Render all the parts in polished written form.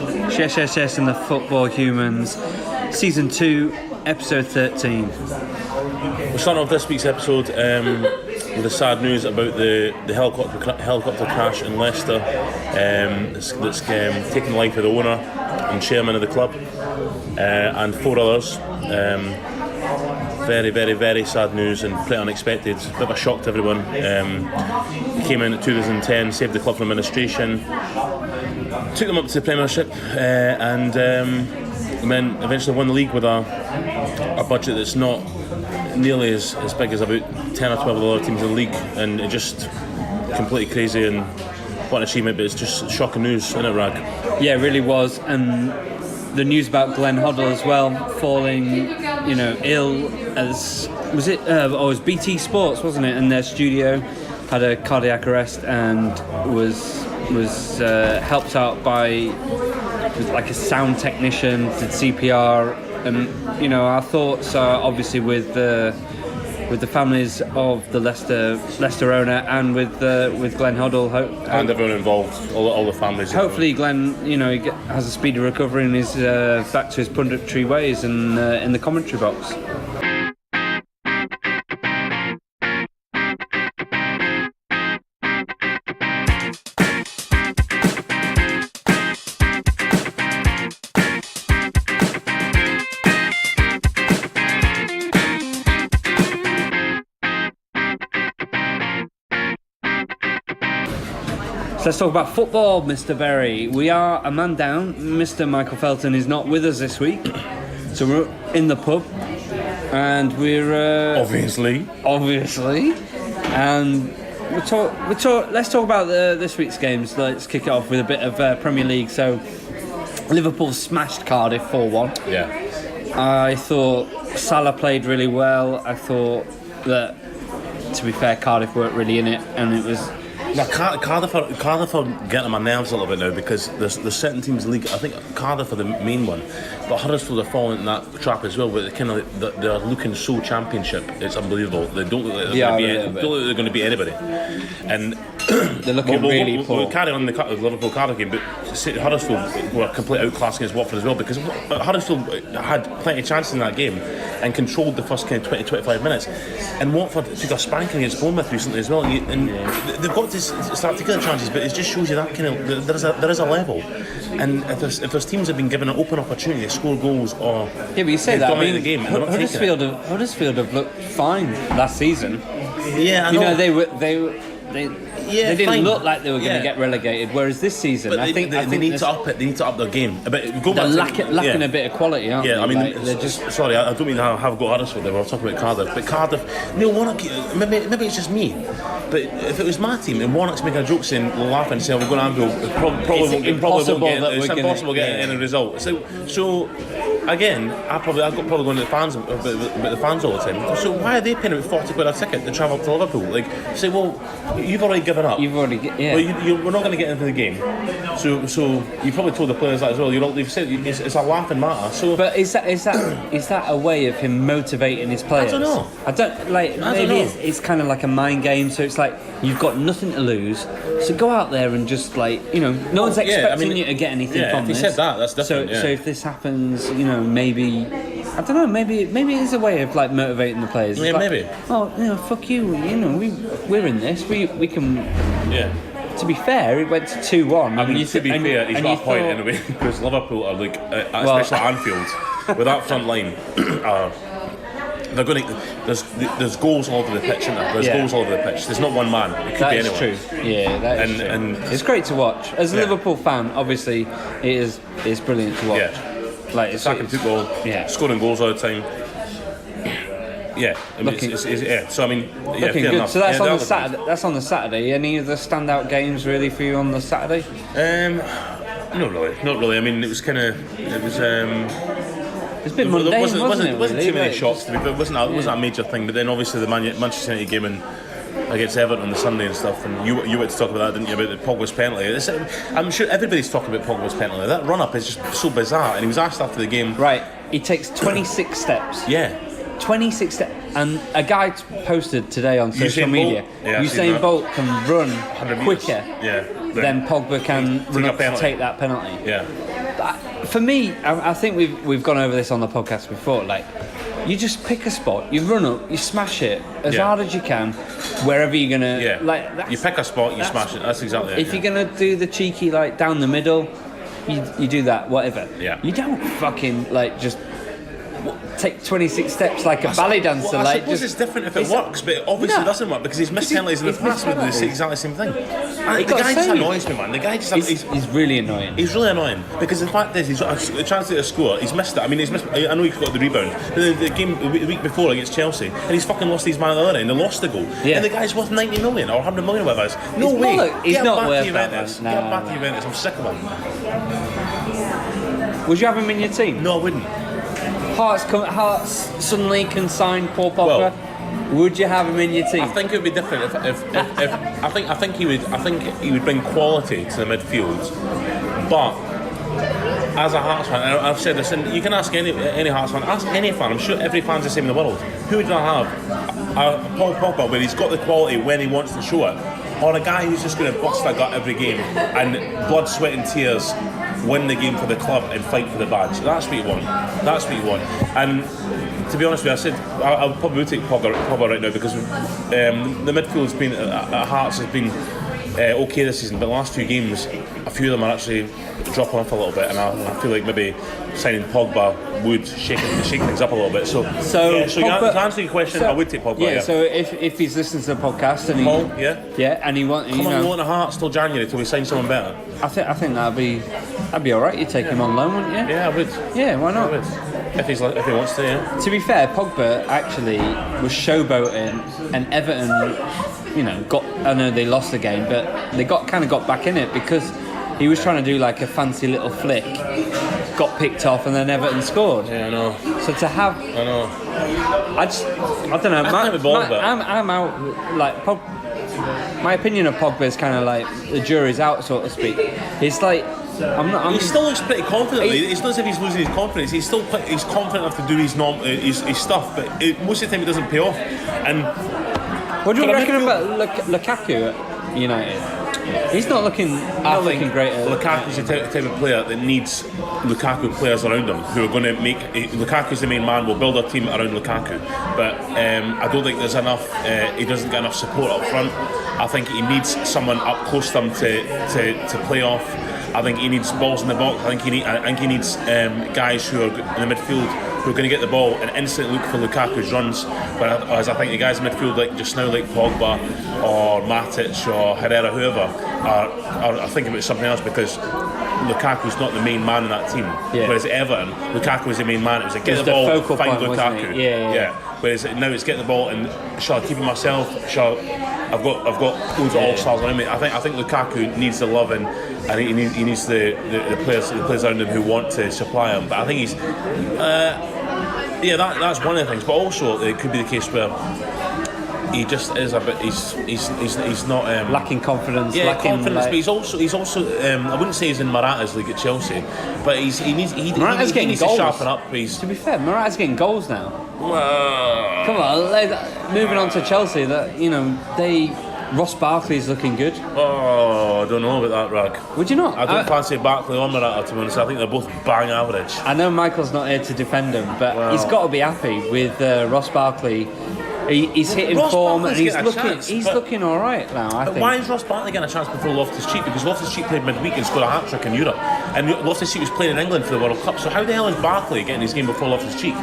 Yes, and the Football Humans, Season 2, Episode 13. We're starting off this week's episode with the sad news about the helicopter crash in Leicester that's taken the life of the owner and chairman of the club and 4 others. Very, very, very sad news and pretty unexpected. A bit of a shock to everyone. He came in 2010, saved the club from administration, took them up to the Premiership, and then eventually won the league with a budget that's not nearly as big as about 10 or 12 of the other teams in the league, and it just completely crazy and what an achievement. But it's just shocking news, isn't it, Wragg? Yeah, it really was. And the news about Glenn Hoddle as well, falling, ill as it was BT Sports, wasn't it? And their studio had a cardiac arrest and was helped out by like a sound technician, did CPR, and our thoughts are obviously with the families of the Leicester owner and with Glenn Hoddle and everyone involved, all the families. Hopefully, Glenn, he has a speedy recovery and is back to his punditry ways and in the commentary box. So let's talk about football, Mr. Berry. We are a man down. Mr. Michael Felton is not with us this week, so we're in the pub, and we're obviously, and let's talk about this week's games. Let's kick it off with a bit of Premier League. So Liverpool smashed Cardiff 4-1. Yeah, I thought Salah played really well. I thought that, to be fair, Cardiff weren't really in it, and it was. Now, Cardiff are getting on my nerves a little bit now because there's certain teams in the league. I think Cardiff are the main one, but Huddersfield are falling in that trap as well. But they're looking so championship, it's unbelievable. They don't look like they're going to beat anybody, and they're looking really poor. We'll carry on the Liverpool Cardiff game, but Huddersfield were completely outclassed against Watford as well because Huddersfield had plenty of chances in that game and controlled the first 20-25 minutes. And Watford took a spanking against Bournemouth recently as well, and they've got to start taking the chances, but it just shows you that there is a level. And if there's teams that have been given an open opportunity to score goals or but you say that, dominate the game, and Huddersfield have looked fine last season. Yeah, I know. They didn't look like they were going to get relegated. Whereas this season, but I think they need to up it. They need to up their game. But they're lacking a bit of quality, aren't they? Yeah, I mean, they're just. Sorry, I don't mean to have got Huddersfield there. We're talking about Cardiff, but Cardiff. Maybe it's just me. But if it was my team and Warnock's making a joke saying, laughing, saying we're going to Anfield, probably won't get any result. So again, I've probably going to the fans about the fans all the time. So why are they paying about £40 a ticket to travel to Liverpool? Like, say, well, you've already given up. Well, we're not going to get into the game. So you probably told the players that as well. You've said it's a laughing matter. So, but is that a way of him motivating his players? I don't know. Maybe it's kind of like a mind game. So it's like you've got nothing to lose. So go out there and just no one's expecting you to get anything from this. If he said that, that's different. So if this happens, maybe. I don't know. Maybe it's a way of motivating the players. Yeah, maybe. Oh, fuck you. We're in this. We can. Yeah. To be fair, it went to 2-1. I mean, to be fair, he's got a point in a way because Liverpool are especially Anfield, with that front line. They're going to. There's goals all over the pitch, isn't there? There's goals all over the pitch. There's not one man. It could be anyone. That's true. Yeah, that is true. And it's great to watch. As a Liverpool fan, obviously, it's brilliant to watch. Yeah. It's attacking football, scoring goals all the time. Yeah, So I mean, looking good. So that's on the Saturday. That's on the Saturday. Any of the standout games really for you on the Saturday? Not really. I mean, it was. It's a bit mundane, It wasn't too many shots to be, but it wasn't a major thing. But then obviously the Manchester United game against Everton on the Sunday and stuff, and you went to talk about that, didn't you? About the Pogba's penalty. I'm sure everybody's talking about Pogba's penalty. That run up is just so bizarre. And he was asked after the game. Right, he takes 26 steps. Yeah. 26 steps, and a guy posted today on social media. Usain Bolt can run quicker than Pogba can run up to take that penalty. Yeah, For me, I think we've gone over this on the podcast before. Like, you just pick a spot, you run up, you smash it as hard as you can, wherever you're gonna. Yeah. Like, you pick a spot, you smash it. That's exactly it. If you're gonna do the cheeky like down the middle, you do that. Whatever. Yeah. You don't fucking like just take 26 steps like a ballet dancer. I like, suppose it's different if it works, but it obviously doesn't work because he's missed penalties in the past with the exactly same thing. And the guy just annoys me, man. The guy just he's really annoying. He's really annoying because the fact is he's got a chance to score. He's missed it. I mean, he's missed. I know he's got the rebound. But the game the week before against Chelsea, and he's fucking lost his man at the other end. They lost the goal, and the guy's worth 90 million or 100 million with us. No way. He's not worth that. Get back to Juventus. I'm sick of him. Would you have him in your team? No, I wouldn't. Hearts suddenly can sign Paul Pogba. Would you have him in your team? I think it would be different if I think he would bring quality to the midfield. But as a Hearts fan, and I've said this, and you can ask any Hearts fan, ask any fan. I'm sure every fan's the same in the world. Who would I have? Paul Pogba, where he's got the quality when he wants to show it, or a guy who's just going to bust a gut every game and blood, sweat, and tears. Win the game for the club and fight for the badge. That's what you want. That's what you want. And to be honest with you, I said I probably would take Pogba right now because the midfield's been at Hearts has been okay this season, but the last few games, a few of them are actually dropping off a little bit, and I feel like maybe signing Pogba would shake things up a little bit. So Pogba, to answer your question, I would take Pogba. Yeah. So if he's listening to the podcast and and he wants come on to Hearts till January till we sign someone better. I think that'd be alright. You'd take him on loan, wouldn't you? Yeah, I would. Yeah, why not? I would. If he wants to. Yeah. To be fair, Pogba actually was showboating, and Everton, I know they lost the game, but they got back in it because he was trying to do like a fancy little flick, got picked off, and then Everton scored. Yeah, I know. So to have, I know. I don't know. I'm out. Like my opinion of Pogba is kind of like the jury's out, so to speak. It's like he still looks pretty confident. It's not as if he's losing his confidence. He's confident enough to do his stuff, but most of the time it doesn't pay off. And what do you reckon about Lukaku at United? He's not looking great. Lukaku's the type of player that needs Lukaku players around him who are going to make. Lukaku's the main man. We'll build a team around Lukaku, but I don't think there's enough. He doesn't get enough support up front. I think he needs someone up close to him to play off. I think he needs balls in the box. I think he needs guys who are in the midfield who are going to get the ball and instantly look for Lukaku's runs. Whereas I think the guys in midfield like just now, like Pogba or Matic or Herrera, whoever, are thinking about something else because Lukaku's not the main man in that team. Yeah. Whereas Everton, Lukaku was the main man. It was like get the ball, find Lukaku. Yeah. Whereas now it's get the ball and shall I keep it myself? I've got loads of all-stars on him. I think Lukaku needs the love and I think he needs the players around him who want to supply him. But I think he's that's one of the things. But also it could be the case where he just is a bit. He's not lacking confidence. Yeah, confidence. But he's also. I wouldn't say he's in Morata's league at Chelsea, but he needs to sharpen up. To be fair, Morata's getting goals now. Come on, moving on to Chelsea. Ross Barkley's looking good. Oh, I don't know about that, Wragg. Would you not? I don't fancy Barkley or Morata, to be honest. I think they're both bang average. I know Michael's not here to defend him, but he's got to be happy with Ross Barkley. He's hitting form and he's looking all right now, I think. Why is Ross Barkley getting a chance before Loftus Cheek? Because Loftus Cheek played midweek and scored a hat-trick in Europe. And Loftus Cheek was playing in England for the World Cup. So how the hell is Barkley getting his game before Loftus Cheek?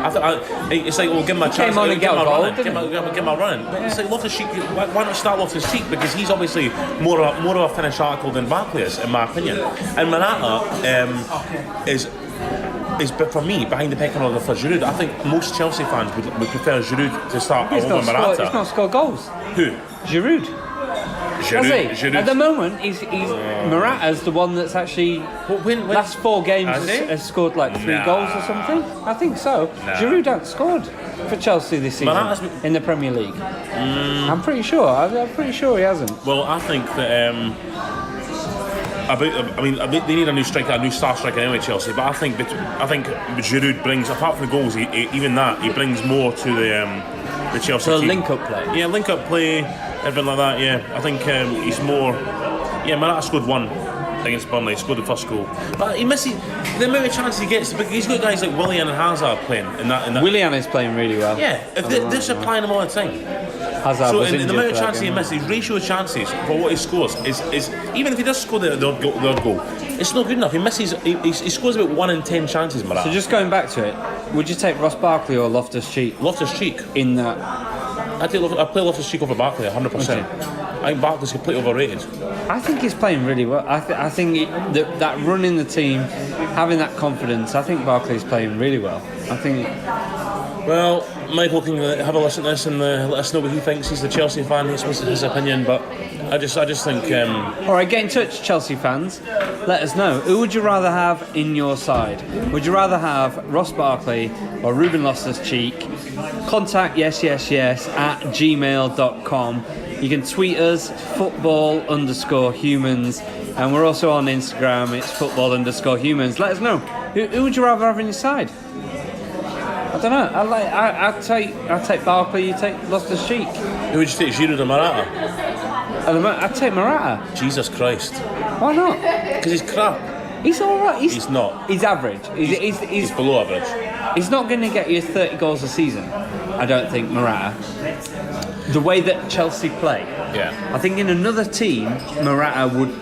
It's like, give him a chance. Came on and give him a run. Give him a run. But it's like Loftus Cheek, why not start Loftus Cheek? Because he's obviously more of a finished article than Barkley is, in my opinion. And Morata is for me behind the pecking order for Giroud. I think most Chelsea fans would prefer Giroud to start over Morata. He's not scored goals. Who? Giroud. Giroud. At the moment, he's Morata's the one that's actually last 4 games has scored like 3 goals or something. I think so. Giroud hasn't scored for Chelsea this season in the Premier League. I'm pretty sure. I'm pretty sure he hasn't. Well, I think that. They need a new striker, a new star striker anyway, Chelsea. But I think Giroud brings, apart from the goals, he brings more to the Chelsea team. Link-up play. Yeah, link-up play, everything like that. Yeah, I think he's more. Yeah, Morata scored 1. against Burnley, scored the first goal. But he misses the amount of chances he gets. He's got guys like Willian and Hazard playing in that. Willian is playing really well. Yeah, if they're supplying him all the time. Hazard so was in the amount of chances he game, misses, his ratio of chances for what he scores is even if he does score the third goal, it's not good enough. He misses. He scores about 1 in 10 chances, Morata. So just going back to it, would you take Ross Barkley or Loftus Cheek? Loftus Cheek in that. I play Loftus Cheek over Barkley 100%. I think Barkley's completely overrated. I think he's playing really well. I think that run in the team, having that confidence, I think Barkley's playing really well. I think. Well, Michael can have a listen to this and let us know what he thinks. He's the Chelsea fan. He's supposed to his opinion, but I just think. All right, get in touch, Chelsea fans. Let us know. Who would you rather have in your side? Would you rather have Ross Barkley or Ruben Loftus Cheek? Contact yes@gmail.com. You can tweet us football_humans, and we're also on Instagram. It's football_humans. Let us know. Who would you rather have in your side? I don't know. I'd take Barkley. You take Loftus Cheek. Who would you take, Giroud or Morata? I'd take Morata. Jesus Christ. Why not? Because he's crap. He's all right. He's not. He's average. He's below average. He's not going to get you 30 goals a season. I don't think Morata. The way that Chelsea play. Yeah. I think in another team, Morata would,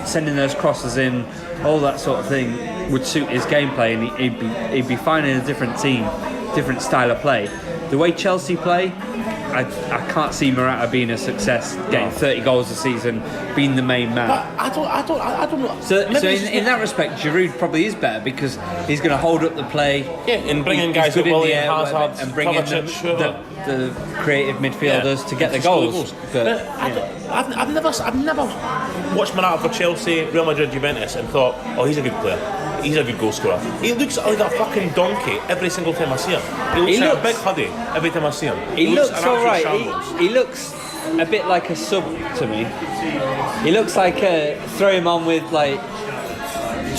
sending those crosses in, all that sort of thing, would suit his gameplay, and he'd be fine in a different team, different style of play. The way Chelsea play, I can't see Morata being a success, getting 30 goals a season, being the main man. But I don't know. So in that respect, Giroud probably is better because he's going to hold up the play. Yeah, and bring in guys like Willian, Hazard, and bring in the creative midfielders to get the goals. But I've never watched Morata for Chelsea, Real Madrid, Juventus, and thought, oh, he's a good player. He's a good goal scorer. He looks like a fucking donkey every single time I see him. He looks like a big hoodie every time I see him. He looks alright. He looks a bit like a sub to me. He looks like throw him on with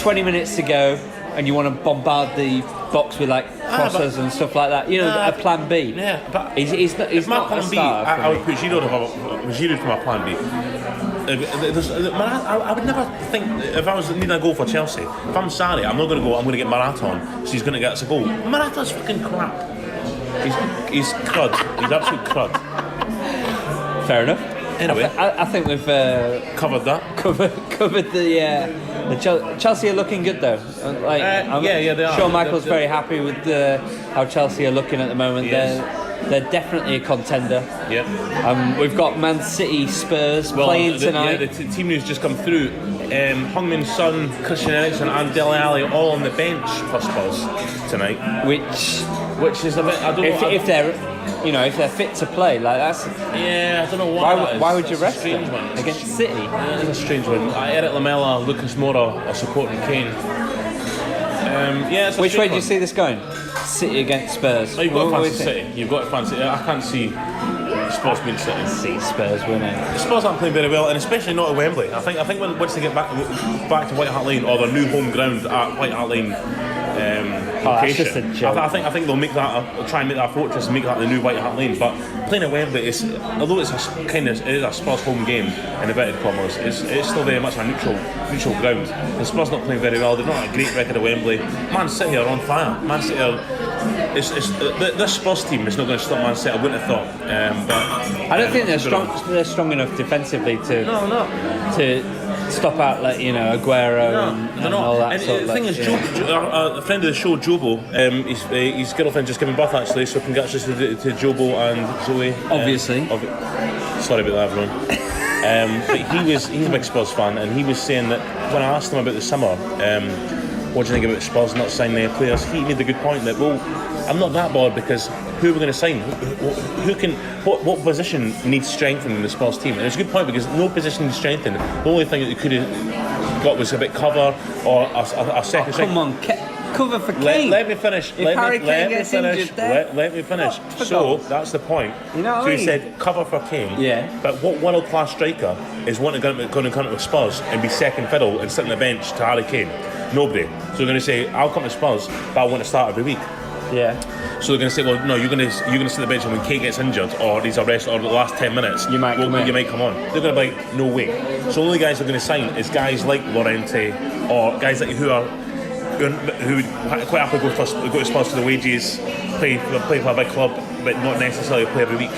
20 minutes to go, and you want to bombard the box with crosses and stuff like that. A plan B. Yeah, but he's not a star. I would put Giroud for my plan B. I would never think, if I was needing a goal for Chelsea, if I'm sorry, I'm not going to go, I'm going to get Morata on, so he's going to get us a goal. Morata's fucking crap. He's crud. He's absolute crud. Fair enough. Anyway, I think we've covered that. Covered the Chelsea are looking good though. Yeah, they are. Shawn Michael's very happy with how Chelsea are looking at the moment. Yes. They're definitely a contender. Yep. We've got Man City, Spurs playing tonight. The team news just come through. Heung-min Son, Christian Eriksen and Dele Alli all on the bench for Spurs tonight. Which is a bit. I don't know if they're fit to play, that's. Yeah, I don't know why. Why would you rest them one. against City? Yeah, it's a strange one. Eric Lamela, Lucas Moura are supporting Kane. Which way do you see this going? City against Spurs. Oh, you've got to fancy City. You've got to fancy. I can't see Spurs being City. See Spurs winning. Spurs aren't playing very well, and especially not at Wembley. I think once they get back to White Hart Lane, or their new home ground at White Hart Lane. That's just a joke. I think they'll make that try and make that a fortress and make that the new White Hart Lane. But playing at Wembley although it's a Spurs home game in inverted commas, it's still very much a neutral ground. The Spurs not playing very well. They've not had a great record at Wembley. Man City are on fire. Man City are. This Spurs team is not going to stop Man City. I wouldn't have thought. But I don't think they're strong. They're strong enough defensively to stop out Aguero and all that. And the thing is, a friend of the show, Jobo, his girlfriend just given birth actually. So congratulations to Jobo and Zoe. Obviously. Sorry about that, everyone. But he's a big Spurs fan, and he was saying that when I asked him about the summer, what do you think about Spurs not signing their players? He made the good point that, I'm not that bothered because who are we going to sign? What position needs strengthening in the Spurs team? And it's a good point because no position needs strengthening. The only thing that you could have got was a bit cover or a second. Come on, cover for Kane. Let me finish. Let me finish. So that's the point. So he said cover for Kane. Yeah. But what world-class striker is going to come to Spurs and be second fiddle and sit on the bench to Harry Kane? Nobody. So they're going to say, I'll come to Spurs, but I want to start every week. Yeah. So they're going to say, well, no, you're going to sit the bench, and when Kate gets injured or he's arrested or the last 10 minutes, you might come on. They're going to be like, no way. So the only guys they're going to sign is guys like Llorente or guys like who would quite happily go to Spurs for the wages, play for a big club, but not necessarily play every week.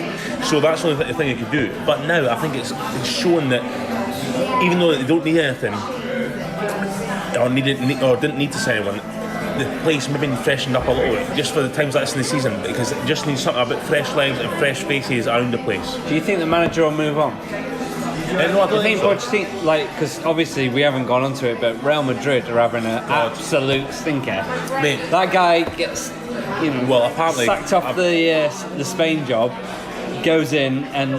So that's the only thing you could do. But now I think it's shown that even though they don't need anything or didn't need to sign anyone, the place maybe freshened up a little bit just for the times like this in the season, because it just needs something a bit fresh legs and fresh faces around the place. Do you think the manager will move on? No, I don't think so. Because obviously we haven't gone onto it, but Real Madrid are having an absolute stinker. Mate, that guy gets, apparently sacked off the Spain job, goes in and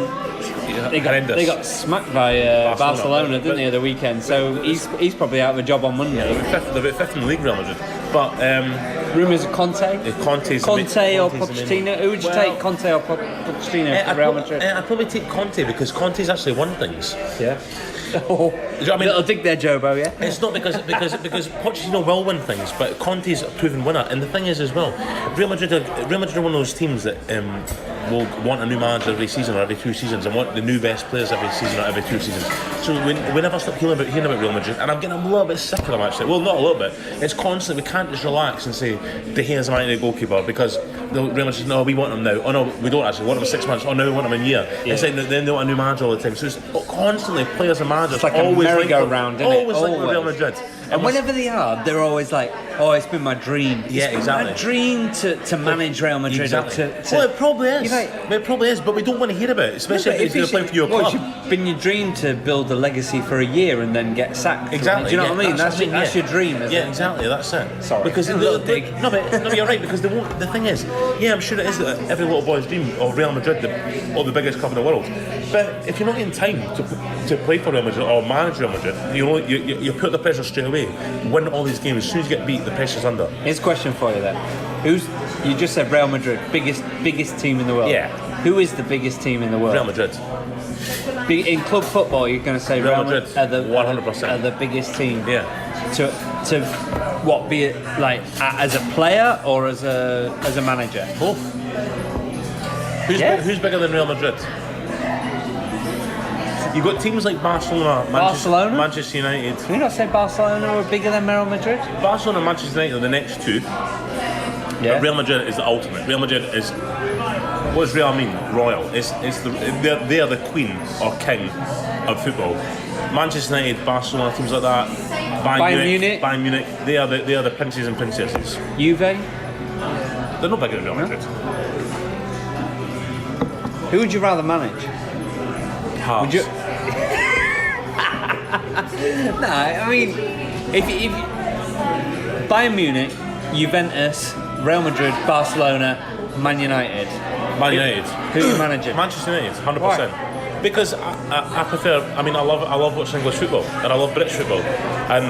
they got smacked by Barcelona, didn't they, the weekend? So he's probably out of a job on Monday. Yeah, they're fifth in the league, Real Madrid. But rumours of Conte or Pochettino. Who would you take, Conte or Pochettino for Real Madrid? I'd probably take Conte, because Conte's actually won things. Yeah. Do you know what I mean? Little dig there, Jobo, yeah? It's not because Pochettino will win things, but Conte's a proven winner. And the thing is as well, Real Madrid are one of those teams that will want a new manager every season or every 2 seasons, and want the new best players every season or every 2 seasons. So we never stop hearing about Real Madrid, and I'm getting a little bit sick of them actually. Well, not a little bit. It's constant. We can't just relax and say De Gea's a goalkeeper, because Real Madrid, no, we want him now. Oh no, we don't actually want him in 6 months. Oh no, we want him in a year. Yeah. It's like then they want a new manager all the time. So it's constantly players and managers. It's like a merry-go-round, isn't it? Always like Real Madrid. And whenever they are, they're always like, oh, it's been my dream. Yeah, exactly. My dream to manage Real Madrid. Exactly. Well, it probably is. It probably is, but we don't want to hear about it, especially if you're playing for your club. It's been your dream to build a legacy for a year and then get sacked. Exactly. Do you know what I mean? That's your dream, isn't it? Yeah, exactly. That's it. Sorry. Because a little dig. No, but you're right, because the thing is, yeah, I'm sure it is every little boy's dream of Real Madrid, or the biggest club in the world. But if you're not getting time to play for Real Madrid or manage Real Madrid, you put the pressure straight away. Win all these games. As soon as you get beat, the pressure's under. Here's a question for you then. You just said Real Madrid, biggest team in the world. Yeah. Who is the biggest team in the world? Real Madrid. In club football, you're going to say Real Madrid are the 100%. Are the biggest team. Yeah. To what, be it like as a player or as a manager? Both. Who's bigger than Real Madrid? You've got teams like Barcelona, Manchester United. Can you not say Barcelona were bigger than Real Madrid? Barcelona and Manchester United are the next two. Yeah. But Real Madrid is the ultimate. Real Madrid is, what does Real mean? Royal. They are the queen or king of football. Manchester United, Barcelona, teams like that. Bayern Munich. They are the princes and princesses. Juve? They're not bigger than Real Madrid. Who would you rather manage? Hearts. Would you? No, I mean, if Bayern Munich, Juventus, Real Madrid, Barcelona, Man United. Who are you managing? Manchester United, 100%. Why? Because I prefer. I mean, I love watching English football, and I love British football, and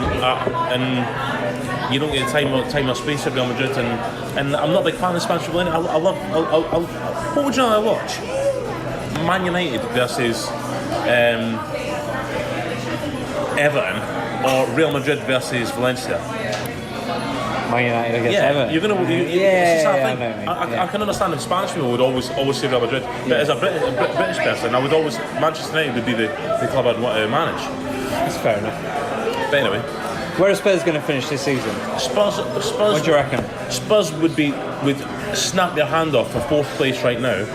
you don't get time or space at Real Madrid, and I'm not a big fan of Spanish football. I love. What would you rather watch? Man United versus Everton, or Real Madrid versus Valencia? Man United against Everton. You're gonna. I can understand if Spanish people would always say Real Madrid, but as a British person, I would always Manchester United would be the club I'd want to manage. That's fair enough. But anyway, where are Spurs going to finish this season? Spurs. What do you reckon? Spurs would snap their hand off for 4th place right now,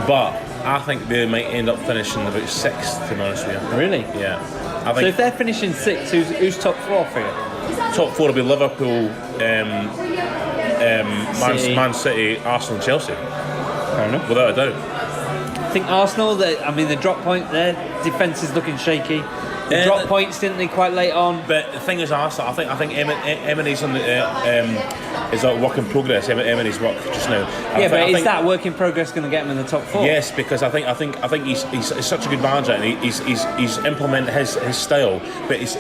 but I think they might end up finishing about 6th, to be honest with you. Really? Yeah. So if they're finishing 6th, who's top 4 for you? Top 4 will be Liverpool, Man City, Arsenal and Chelsea. Fair enough. Without a doubt. I think Arsenal, the drop point, their defence is looking shaky. They dropped points, didn't they, quite late on? But the thing is, Arsenal, I think Emery's on is a work in progress. Emery's work just now. Is that work in progress going to get him in the top 4? Yes, because I think he's such a good manager, and he's implemented his style, but he's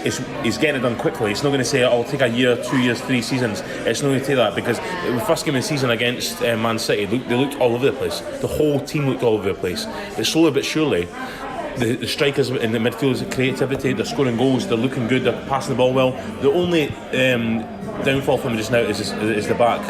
getting it done quickly. It's not going to say it'll take a year, 2 years, 3 seasons. It's not going to take that, because the first game of the season against Man City, they looked all over the place. The whole team looked all over the place. But slowly but surely, the strikers in the midfield's creativity. They're scoring goals. They're looking good. They're passing the ball well. The only downfall for them just now is the back.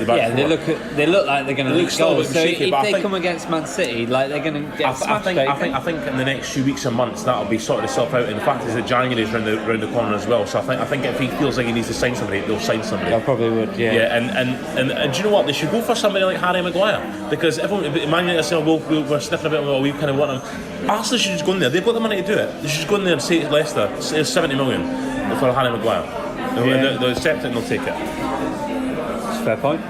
Yeah, they look like they're going to leak goals. So shaky, if they come against Man City, like they're going to get smashed. I think in the next few weeks and months that'll be sorting itself out. And the fact is that January is round the corner as well. So I think if he feels like he needs to sign somebody, they'll sign somebody. I probably would. Yeah. Yeah, and do you know what? They should go for somebody like Harry Maguire, because everyone, Man United say, we're sniffing a bit. Well, we kind of want him. Arsenal should just go in there. They've got the money to do it. They should just go in there and say to Leicester, it's 70 million for Harry Maguire. They'll accept it and they'll take it. It's a fair point.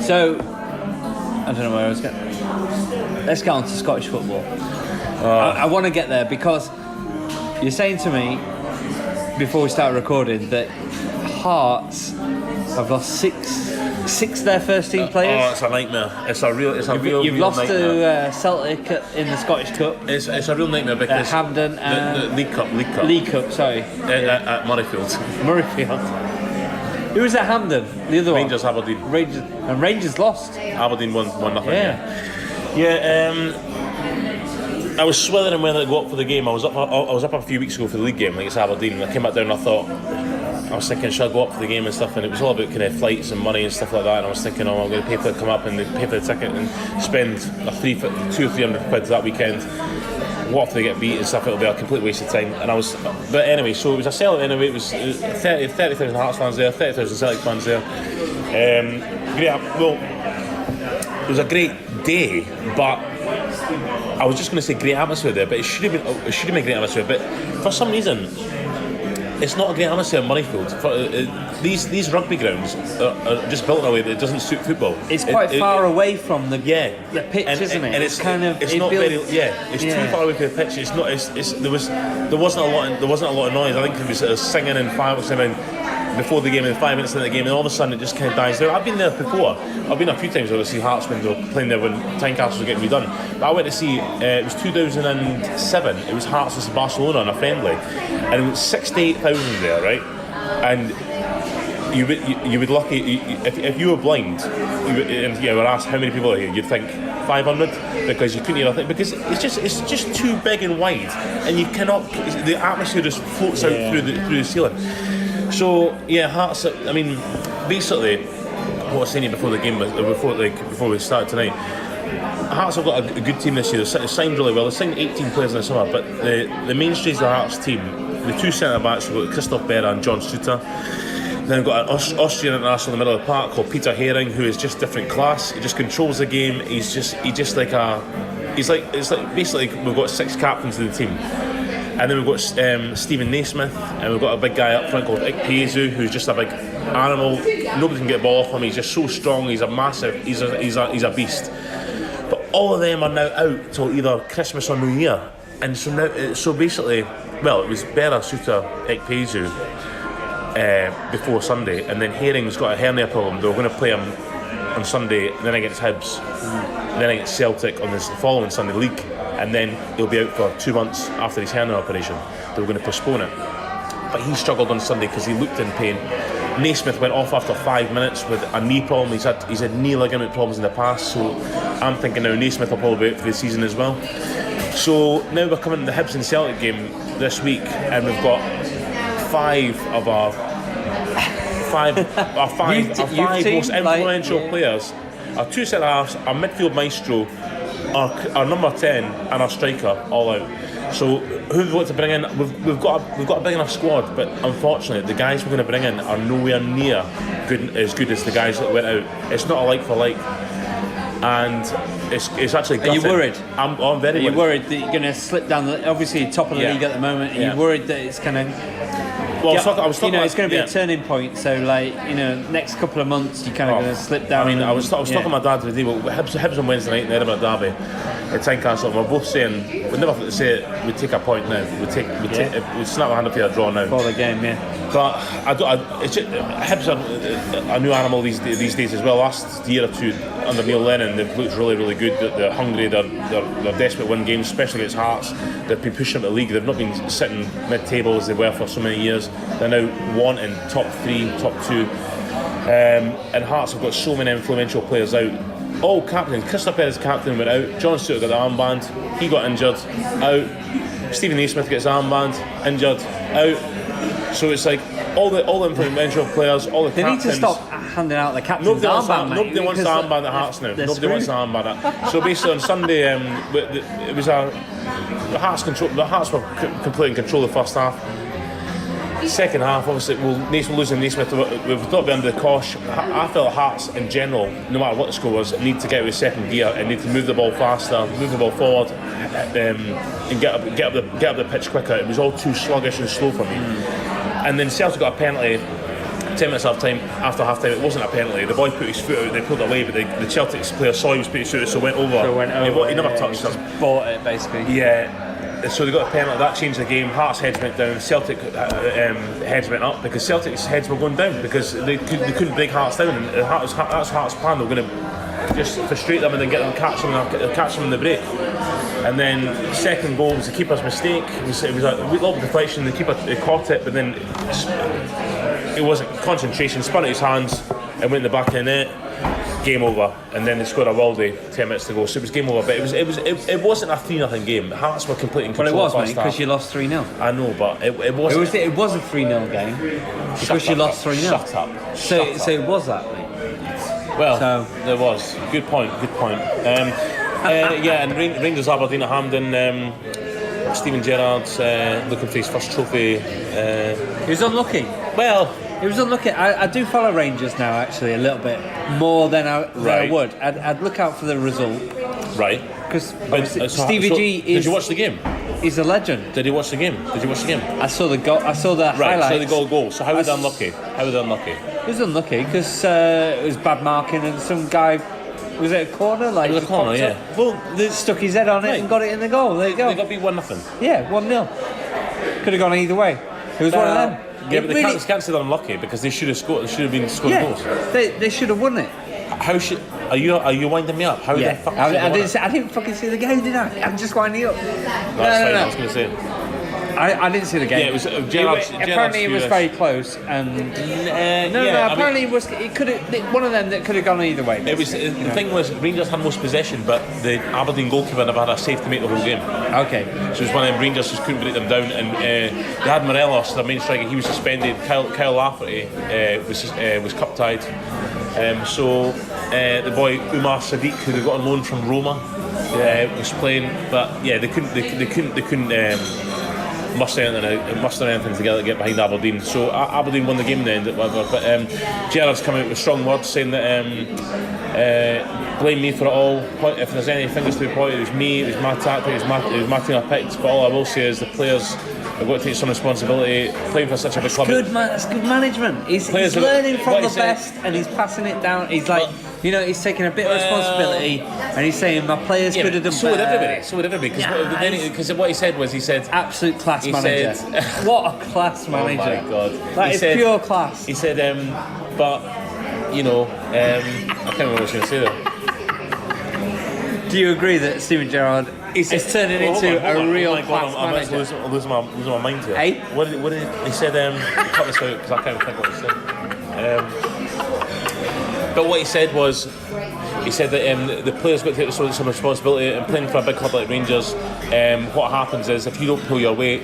So, I don't know where I was going. Let's get on to Scottish football. I want to get there because you're saying to me before we start recording that Hearts have lost six of their first team players. Oh, it's a nightmare. It's a real You've lost nightmare. to Celtic in the Scottish Cup. It's a real nightmare because Hampden the League Cup. League Cup, sorry. At Murrayfield. Who was at Hampden? The other Rangers, one? Aberdeen. Rangers lost. Aberdeen won 1-0. Yeah. I was swithering whether to go up for the game. I was up a few weeks ago for the league game against Aberdeen, and I came back down and I was thinking, should I go up for the game and stuff? And it was all about kind of flights and money and stuff like that. And I was thinking, I'm going to pay for the come up and pay for the ticket and spend 200 or 300 quid that weekend. What if they get beat and stuff? It'll be a complete waste of time. But anyway, so it was a sell anyway. It was 30,000 Hearts fans there, 30,000 Celtic fans there. It was a great day, but I was just going to say great atmosphere there. But it should have been great atmosphere. But for some reason, it's not a great atmosphere at Murrayfield. These rugby grounds are just built in a way that it doesn't suit football. It's quite far away from the pitch, isn't it? And it's kind of it's not very it's too far away from the pitch. It's not. There wasn't a lot of noise. I think there was singing and fireworks before the game and 5 minutes into the game, and all of a sudden it just kind of dies down. I've been there before. I've been a few times where I see Hearts when they were playing there when Tynecastle was getting redone. But I went to see, it was 2007, it was Hearts vs Barcelona on a friendly, and it was 68,000 there, right? And you would lucky, if you were blind, and you were asked how many people are here, you'd think 500, because you couldn't hear nothing, because it's just too big and wide, and you cannot, the atmosphere just floats out through the ceiling. So Hearts. I mean, basically, what I was saying before the game, before we started tonight, Hearts have got a good team this year. They've signed really well. They've signed 18 players in the summer, but the mainstays of the Hearts team, the two centre backs, we've got Christoph Berra and John Suter. Then we've got an Austrian international in the middle of the park called Peter Herring, who is just different class. He just controls the game. It's like basically we've got 6 captains in the team. And then we've got Stephen Naismith, and we've got a big guy up front called Ikpeazu, who's just a big animal. Nobody can get a ball off him. He's just so strong. He's a massive. He's a beast. But all of them are now out till either Christmas or New Year. And so basically, it was Berra, Suter, Ikpeazu before Sunday, and then Herring's got a hernia problem. They were going to play him on Sunday, then against Hibs, then against Celtic on this following Sunday league. And then he'll be out for 2 months after his hernia operation. They were going to postpone it. But he struggled on Sunday because he looked in pain. Naismith went off after 5 minutes with a knee problem. He's had knee ligament problems in the past, so I'm thinking now Naismith will probably be out for the season as well. So now we're coming to the Hibs and Celtic game this week, and we've got five most influential players. Our 2 centre-halves, our midfield maestro, our number 10 and our striker all out. So who we've got to bring in? We've got a big enough squad, but unfortunately the guys we're going to bring in are nowhere near as good as the guys that went out. It's not a like for like, and it's actually gutting. Are you worried? I'm very worried. Are you worried that you're going to slip down obviously top of the league at the moment? Are you worried that it's going to? Well, I was talking it's going to be a turning point. So, next couple of months, you're kind of going to slip down. I mean, I was talking to my dad today. Well, Hibs on Wednesday night in the Edinburgh Derby at Tynecastle. We're both saying we'd never have to say it. We'd take a point now. We'd snap our hand up here, a draw now. For the game, But Hibs are a new animal these days as well. Last year or two under Neil Lennon, they've looked really, really good. They're hungry. They're desperate to win games, especially against Hearts. They've been pushing up the league. They've not been sitting mid-table as they were for so many years. They're now wanting top 3, top 2, and Hearts have got so many influential players out. all captain. Crystal Perez captain went out. John Stewart got the armband. He got injured. Out. Stephen Naismith gets the armband. Injured. Out. So it's like all the influential players, all the They captains. need to stop handing out the captain's armband, mate. Nobody wants the armband at Hearts now. Nobody wants the armband. So basically on Sunday, it was the Hearts control. The Hearts were completely in control of the first half. Second half, obviously, losing Naismith, we've not been under the cosh. I felt Hearts in general, no matter what the score was, need to get with second gear and need to move the ball faster, move the ball forward, and get up the pitch quicker. It was all too sluggish and slow for me. And then Celtic got a penalty 10 minutes after half time. It wasn't a penalty. The boy put his foot out, they pulled it away, but the Celtic player saw he was putting his foot out, so went over. He never touched him. Bought it, basically. Yeah. So they got a penalty. That changed the game. Hearts' heads went down. Celtic heads went up because Celtic's heads were going down because they couldn't break Hearts down. And that's Hearts' plan. They were going to just frustrate them and then catch them in the break. And then second goal was the keeper's mistake. It was a lot of deflection. The keeper caught it, but then it wasn't concentration. Spun out his hands and went in the back of the net. Game over, and then they scored a worldie 10 minutes to go, so it was game over. But it wasn't a 3-0 game. Hearts were completely in control. Well, it was, mate, because you lost 3-0. I know, but it wasn't. It was a 3-0 game because you lost 3-0. Shut up. So it was that, mate. Well, there was. Good point. Yeah, and Rangers Aberdeen at Hampden. Steven Gerrard's looking for his first trophy. He was unlucky. Well. It was unlucky. I do follow Rangers now, actually, a little bit more than I would. I'd look out for the result. Right. Because Stevie G is. Did you watch the game? He's a legend. Did you watch the game? I saw the goal. I saw the highlights. So they got a goal. So how was they unlucky? He was unlucky because it was bad marking and some guy. Was it a corner? Like it was a corner, yeah. Well, they stuck his head on it and got it in the goal. There you go. They got beat 1-0. Yeah, 1-0. Could have gone either way. It was one of them. Yeah, but they can't say they're unlucky because they should have scored. They should have been scoring goals. They should have won it. Are you winding me up? How I didn't fucking see the game, did I? I'm just winding you up. That's fine. I was going to say. I didn't see the game. Yeah, it was apparently it was very close, and apparently it was. It could have one of them that could have gone either way. It was the thing was Rangers had most possession, but the Aberdeen goalkeeper never had a save to make the whole game. Okay, so it was one of them. Rangers just couldn't break them down, and they had Morelos, their main striker. He was suspended. Kyle Lafferty was cup tied. So the boy Umar Sadiq, who they got on loan from Roma, was playing, but yeah, they couldn't. Muster anything together to get behind Aberdeen. So Aberdeen won the game in the end, whatever. But Gerrard's come out with strong words saying that blame me for it all. If there's any fingers to be pointed, it was me. It was my tactic. It was my team I picked. But all I will say is the players have got to take some responsibility. Playing for such a big club. That's good management. He's learning from the best, and he's passing it down. He's like. He's taking a bit of responsibility, and he's saying my players could have done better. So would everybody. Because what he said was, absolute class manager. What a class manager! Oh my God, that is pure class. He said, but I can't remember what I was going to say there. Do you agree that Steven Gerrard is turning into a real class manager? I'm losing my mind here. Hey? What did he said? Cut this out because I can't think what he said. But what he said was, he said that the players got to take some responsibility, and playing for a big club like Rangers, what happens is if you don't pull your weight,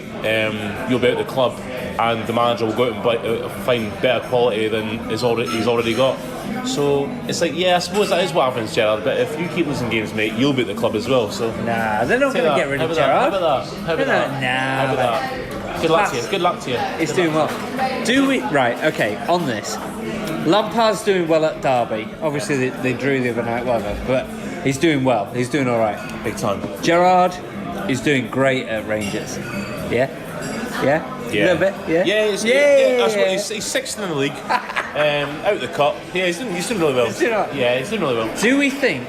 you'll be out of the club, and the manager will go out and find better quality than he's already got. So it's like, yeah, I suppose that is what happens, Gerrard. But if you keep losing games, mate, you'll be at the club as well. So nah, they're not going to get rid of Gerrard. How about that? Good luck to you. He's doing well. Right? Okay. On this. Lampard's doing well at Derby. Obviously, they drew the other night, whatever. But he's doing well. He's doing all right. Big time. Gerrard is doing great at Rangers. Yeah. A little bit. Yeah. That's what he's sixth in the league. Out the cup. Yeah, he's doing really well. He's doing really well. Do we think,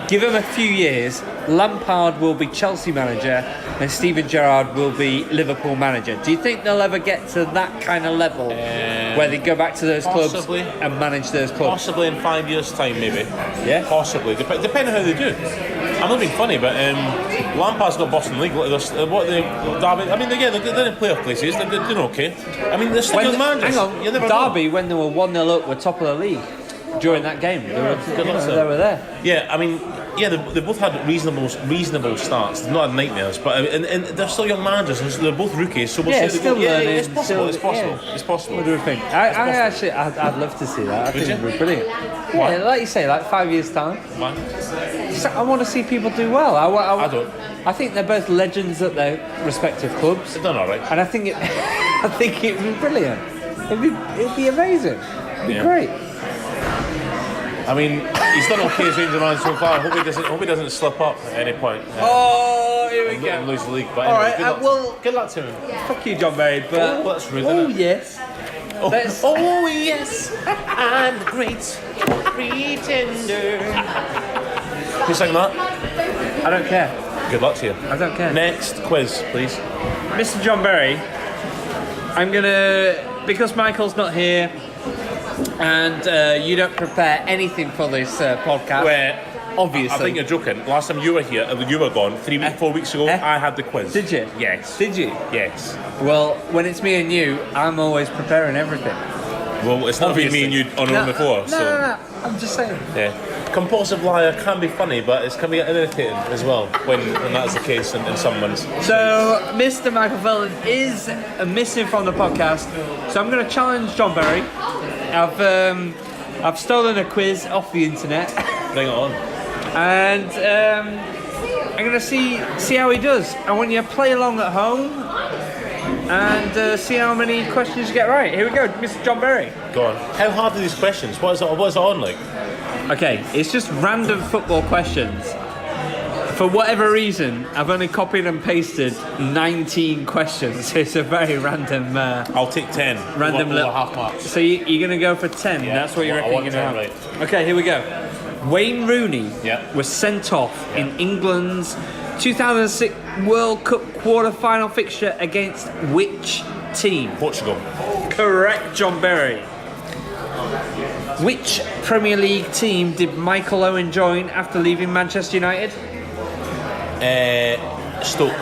give him a few years, Lampard will be Chelsea manager and Steven Gerrard will be Liverpool manager? Do you think they'll ever get to that kind of level where they go back to those clubs and manage those clubs? Possibly in 5 years' time, maybe. Yeah? Possibly. Depending on how they do. I'm not being funny, but Lampard's got Boston League. They're in playoff places. They're doing okay. I mean, they're still young managers. Hang on. Derby, when they were 1-0 up, were top of the league. during that game. They were, Good luck, they were there. Yeah, I mean, yeah, they both had reasonable starts. They've not had nightmares, but and they're still young managers. And they're both rookies, so we'll Yeah, see. still learning. It's possible. It's possible. Yeah. It's possible. What do you think? I'd love to see that. I think it would be brilliant. Why? Yeah, like you say, like 5 years time. Why? So I want to see people do well. I don't. I think they're both legends at their respective clubs, They've done all right. and I think it would be brilliant. It'd be amazing. It'd be great. I mean, he's done okay as Rangers man so far. I hope he doesn't slip up at any point. Oh, here we And lose the league. But All anyway, right, good luck to him. fuck you, John Barry. But That's rude, oh isn't it? yes. Oh yes, I'm the great pretender. Who sang that? I don't care. Good luck to you. I don't care. Next quiz, please. Mr. John Berry, I'm gonna, because Michael's not here and you don't prepare anything for this podcast. Where Obviously. I think you're joking. Last time you were here, you were gone 4 weeks ago. I had the quiz. Did you? Yes. Did you? Yes. Well, when it's me and you, I'm always preparing everything. Well, it's not been me and you on our own before. No, so. no. I'm just saying. Yeah. Compulsive liar can be funny, but it can be irritating as well when that's the case in someone's. So, Mr. Michael Felton is missing from the podcast. So I'm going to challenge John Berry. I've stolen a quiz off the internet. Bring it on. And I'm going to see how he does. I want you to play along at home and see how many questions you get right. Here we go, Mr. John Berry. Go on. How hard are these questions? What is it on like? Okay, it's just random football questions. For whatever reason, I've only copied and pasted 19 questions. It's a very random. I'll take 10. Random little little half marks. So you're going to go for 10. Yeah, That's what you I reckon want you're going to 10, have. Okay, here we go. Wayne Rooney was sent off in England's 2006 World Cup quarter-final fixture against which team? Portugal. Correct, John Berry. Which Premier League team did Michael Owen join after leaving Manchester United? Stoke.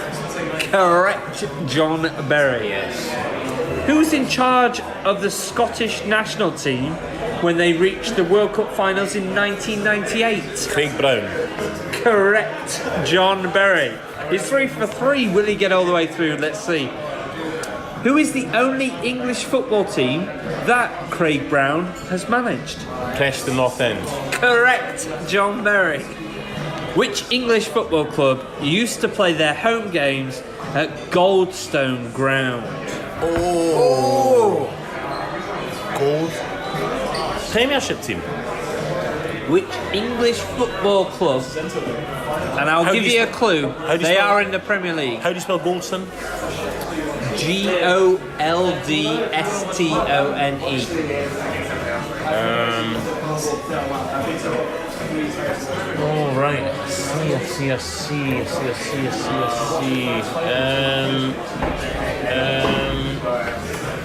Correct, John Berry. Yes. Who's in charge of the Scottish national team when they reached the World Cup finals in 1998? Craig Brown. Correct, John Berry. He's 3 for 3. Will he get all the way through? Let's see. Who is the only English football team that Craig Brown has managed? Preston North End. Correct, John Berry. Which English football club used to play their home games at Goldstone Ground? Oh. Gold. Premiership team. Which English football club? And I'll give you a clue. They are in the Premier League. How do you spell Goldstone? Goldstone. Oh, right. I see.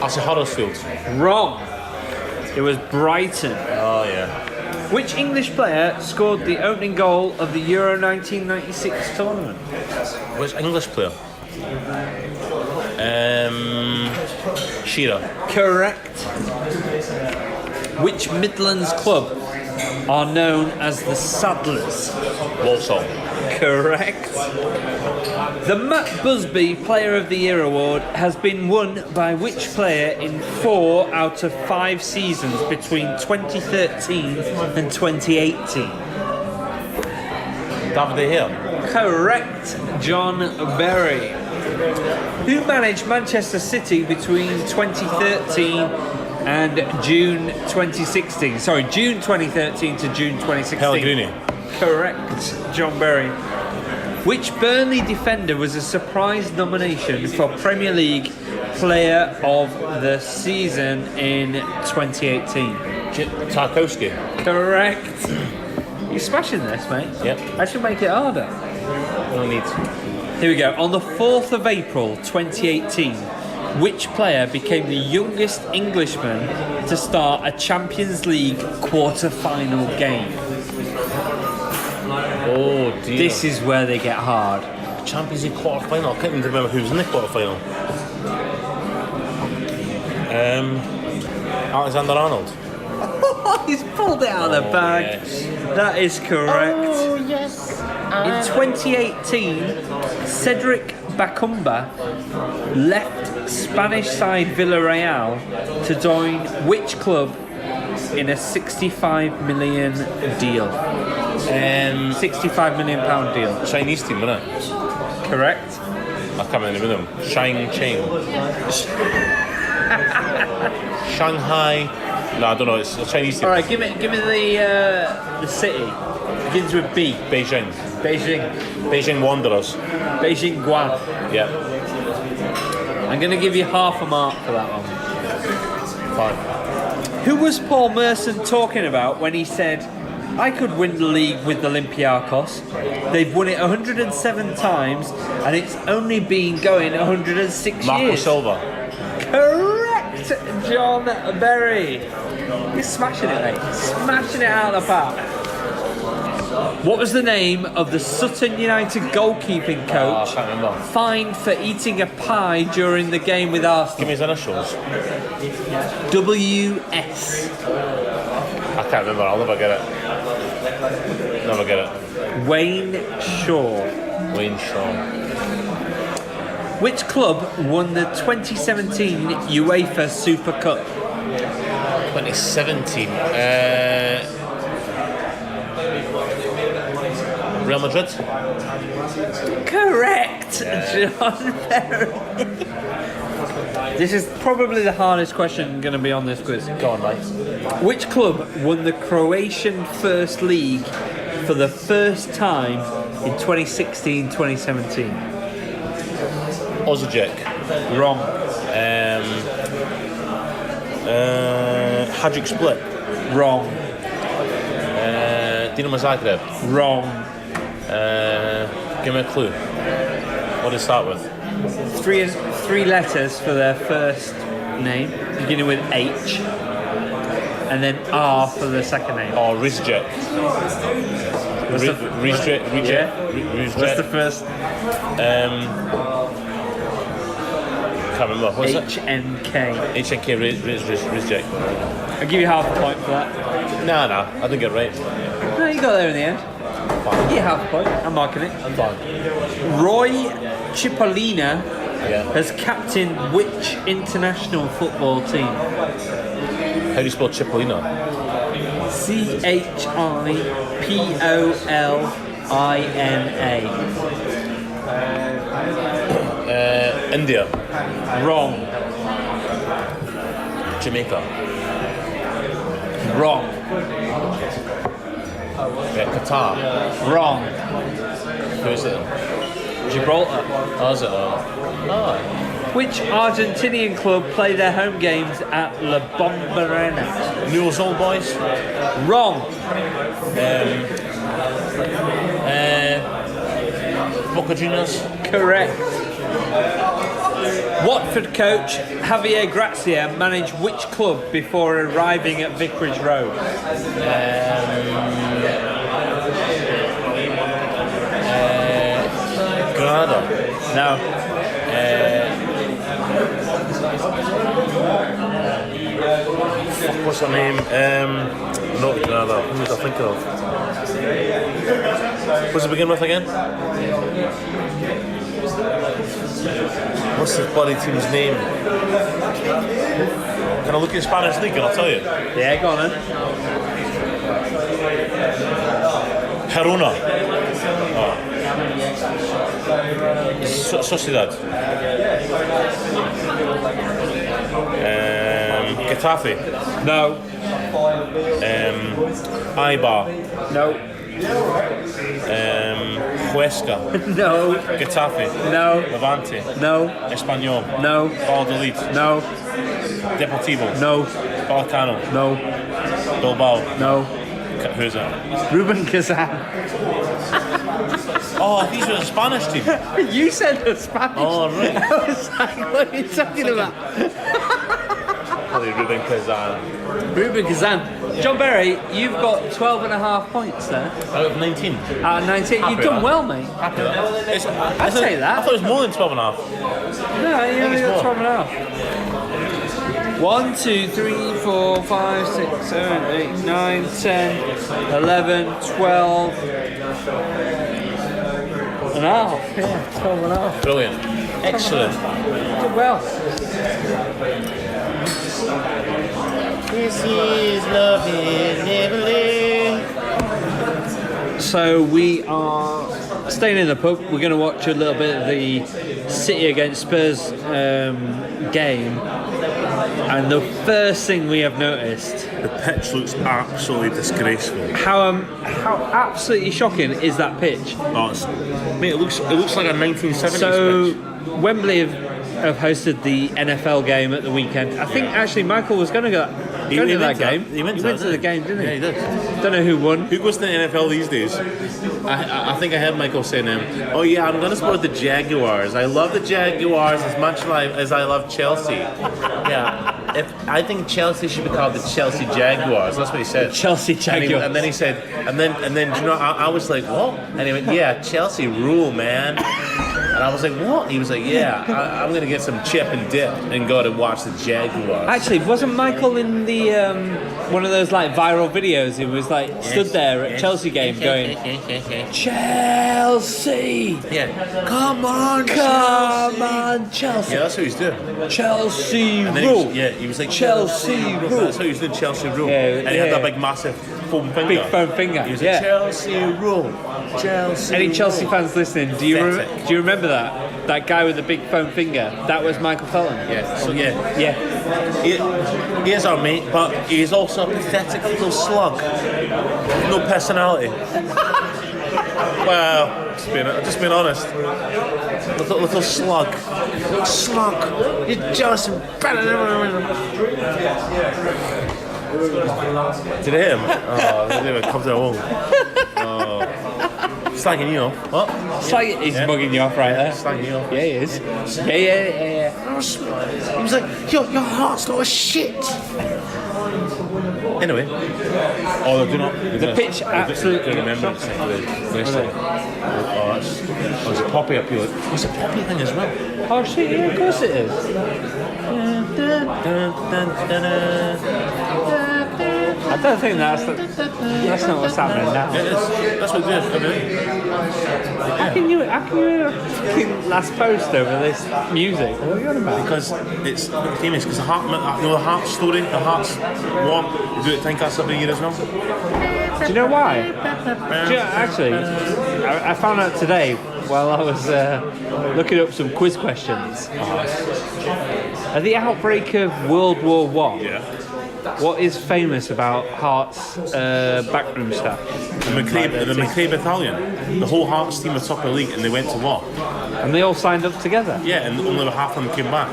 I'll say Huddersfield. Wrong. It was Brighton. Oh, yeah. Which English player scored the opening goal of the Euro 1996 tournament? Which English player? Shearer. Correct. Which Midlands club are known as the Saddlers? Walsall. Correct. The Matt Busby Player of the Year award has been won by which player in 4 out of 5 seasons between 2013 and 2018? David De Gea. Correct, John Berry. Who managed Manchester City between 2013 and June 2016? Sorry, June 2013 to June 2016. Pellegrini. Correct, John Berry. Which Burnley defender was a surprise nomination for Premier League Player of the Season in 2018? Tarkowski. Correct. You're smashing this, mate. Yep. I should make it harder. No need. Here we go. On the 4th of April 2018, which player became the youngest Englishman to start a Champions League quarter-final game? Oh dear. This is where they get hard. Champions League quarter final. I can't even remember who was in the quarter final. Alexander Arnold. He's pulled it out of the bag. Yes. That is correct. Oh, yes. In 2018, Cedric Bacumba left Spanish side Villarreal to join which club in a £65 million deal? £65 million deal. Chinese team, isn't it? Correct. I can't remember them. Shang Ching. Shanghai. No, I don't know. It's a Chinese team. All right, give me the city. Begins with B. Beijing. Beijing Wanderers. Beijing Guan. Yeah. I'm going to give you half a mark for that one. Fine. Who was Paul Merson talking about when he said, I could win the league with Olympiacos? They've won it 107 times and it's only been going 106 Marco years. Silva. Correct, John Berry. You're smashing it, mate. Smashing it out of the park. What was the name of the Sutton United goalkeeping coach I can't remember. fined for eating a pie during the game with Arsenal? Give me his initials. WS. I can't remember. I'll never get it. Never get it. Wayne Shaw. Wayne Shaw. Which club won the 2017 UEFA Super Cup? 2017. Real Madrid. Correct, John Berry. This is probably the hardest question going to be on this quiz. Go on, mate. Which club won the Croatian First League for the first time in 2016-2017? Osijek. Wrong. Hajduk Split. Wrong. Dinamo Zagreb. Wrong. Give me a clue. What does it start with? Three letters for their first name, beginning with H, and then R for the second name. Oh, Rizjet. What's the first? Can't remember. What's it? HNK. HNK Rizjet. I'll give you half a point for that. No, I didn't get it right. No, you got there in the end. Fine. You half a point. I'm marking it. Fine. Roy Cipollina Yeah. has captained which international football team? How do you spell Cipollina? Cipollina. India. Wrong. Jamaica. Wrong. Qatar. Wrong. Who is it? Gibraltar. Oh, is it? Oh. Which Argentinian club play their home games at La Bombonera? Newell's Old Boys. Wrong. Boca Juniors. Correct. Watford coach Javier Gracia managed which club before arriving at Vicarage Road? Granada. No. What's her name? Not Granada. Who was I thinking of? What's it begin with again? What's this bloody team's name? Can I look at Spanish league and I'll tell you? Yeah, go on then. Girona. Oh. Sociedad. Getafe. No. Eibar. No. Huesca. No. Getafe. No. Levante. No. Espanyol. No. Valladolid. No. Deportivo. No. Balcano. No. Bilbao. No. Who's that? Ruben Kazan. Oh, these were a Spanish team. You said the Spanish. Oh, right. I was like, what are you talking about? Probably Ruben Kazan. Ruben Kazan. John Berry, you've got 12 and a half points there. Out of 19. Out of 19. You've done well, mate. Happy with that. I'd say that. I thought it was more than 12 and a half. No, you only it's got more. 12 and a half. 1, 2, 3, 4, 5, 6, 7, 8, 9, 10, 11, 12 and a half. Yeah, 12 and a half. Brilliant. Excellent. Did well. This is love in Italy. So we are staying in the pub. We're going to watch a little bit of the City against Spurs game. And the first thing we have noticed, The pitch looks absolutely disgraceful. how absolutely shocking is that pitch? Oh, mate, it looks like a 1970s So pitch. Wembley have hosted the NFL game at the weekend. I think actually Michael was going to go to that game. He went to the game, didn't he? Yeah, he did. Don't know who won. Who goes to the NFL these days? I think I heard Michael saying, "Oh yeah, I'm going to support the Jaguars. I love the Jaguars as much as I love Chelsea." Yeah, I think Chelsea should be called the Chelsea Jaguars. That's what he said. Chelsea Jaguars. And then he said, and then you know, I was like, what? And he went, yeah, Chelsea rule, man. And I was like, what? He was like, yeah, I'm going to get some chip and dip and go to watch the Jaguars. Actually, wasn't Michael in the one of those like viral videos? He was like stood there at Chelsea game going, Chelsea! Yeah. Come on, Chelsea! Yeah, that's what he's doing. Chelsea And then rule! he was like, Chelsea rule! That's how he was doing, Chelsea rule. Yeah, and he had that big massive foam finger. Big foam finger. He was Yeah. like, Chelsea rule. Chelsea Any rule. Chelsea fans listening? Do you remember that? That guy with the big foam finger? That was Michael Felton. Yeah, so yeah. Yeah. He is our mate, but he is also a pathetic little slug. No personality. Well, just being honest. Little slug. Slug. You're just better than Did it hit him? Oh, I didn't even come to the wall. Oh. Slagging you off. What? He's mugging you off right there. Slagging you off. Yeah, he is. Yeah. He was like, your heart's not a shit. Anyway. Oh, do not. The pitch absolutely. Remember it's a poppy up here. It's a poppy thing as well. Oh shit, yeah, of course it is. I don't think that's not what's happening now. It is. That's what it is. How can you fucking last post over this music? What are you on about? Because it's famous. Because the heart, the heart story, the heart's warm. Do it 10 casts every year as well. Do you know why? Actually, I found out today while I was looking up some quiz questions. At the outbreak of World War I, what is famous about Hearts' backroom staff? The McRae Battalion. The whole Hearts team was top of the league and they went to war. And they all signed up together? Yeah, and only half of them came back.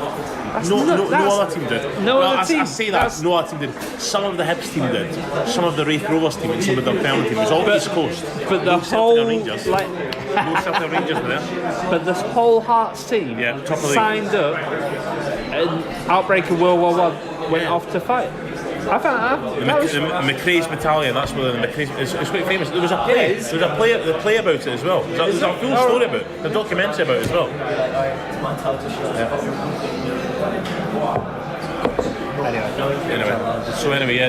No other team did. I say that. No other team did. Some of the Hibs team did. Some of the Wraith Rovers team and some of the Dunfermline team. It was all East Coast. But the whole Rangers. like. No Celtic Rangers were there. But this whole Hearts team top of the signed up and outbreak of World War I went off to fight. I found that was... McRae's Battalion, that's where the McRae's... It's quite famous. There was a play. There was a play about it as well. There's a full story about it. A documentary about it as well. Anyway,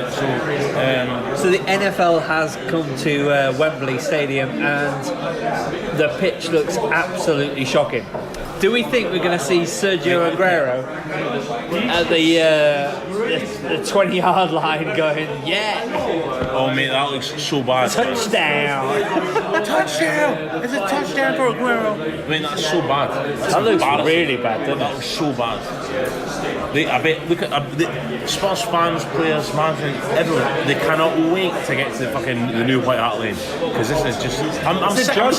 So the NFL has come to Wembley Stadium and the pitch looks absolutely shocking. Do we think we're going to see Sergio Aguero at the 20-yard line going, yeah? Oh mate, that looks so bad. Touchdown! Touchdown! It's a touchdown for Aguero. I mean, that's so bad. That looks really bad, doesn't That looks so bad. Look at Spurs fans, players, management, everyone. They cannot wait to get to the new White Hart Lane because this is just. I'm sick of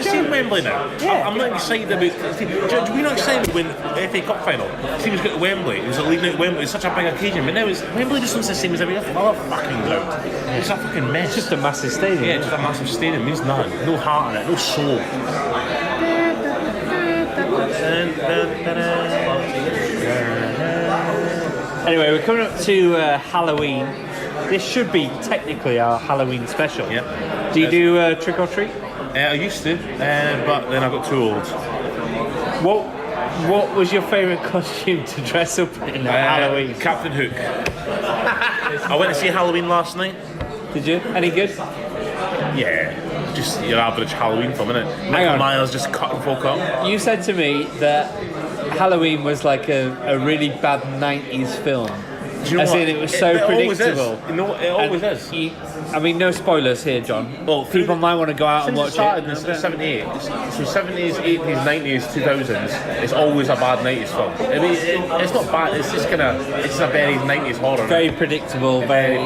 seeing Wembley now. Yeah. I'm not excited about. We're not excited when the FA Cup final. Teams got to Wembley. It was leading out Wembley. It's such a big occasion, but now Wembley just looks the same as every other fucking ground. It's a fucking mess. It's just a massive stadium. Yeah, just a massive stadium. It means nothing. No heart in it. No soul. Anyway, we're coming up to Halloween. This should be technically our Halloween special. Yeah. Do you do trick or treat? I used to, but then I got too old. What was your favourite costume to dress up in at Halloween? Captain Hook. I went to see Halloween last night. Did you? Any good? Yeah. Just your average Halloween film, innit? Michael Myers just cutting folk up. You said to me that Halloween was like a really bad 90s film. Do you know As what? in, it was so predictable. Always is. You know, it always is. I mean, no spoilers here, John. Well, people might want to go out and watch it. Since it. it started in 78, so 70s, 80s, 90s, 2000s, it's always a bad 90s film. I mean, it's not bad, it's just a very 90s horror. Very predictable, very.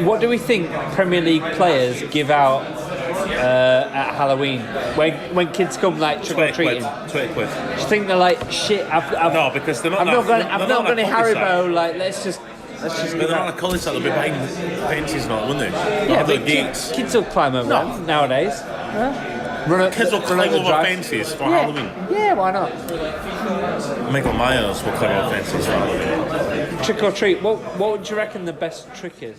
What do we think Premier League players give out at Halloween? When kids come like trick or treating? 20 quid. Do you think they're like, shit, No, because they're not. I've not gone to Haribo, like, let's just They're not on a college side, they'll be behind fences and all, wouldn't they? Yeah, the but gates. Kids will climb over them nowadays. Kids will climb over fences for Halloween. Yeah, why not? Michael Myers will climb over fences for Halloween. Trick or treat. What would you reckon the best trick is?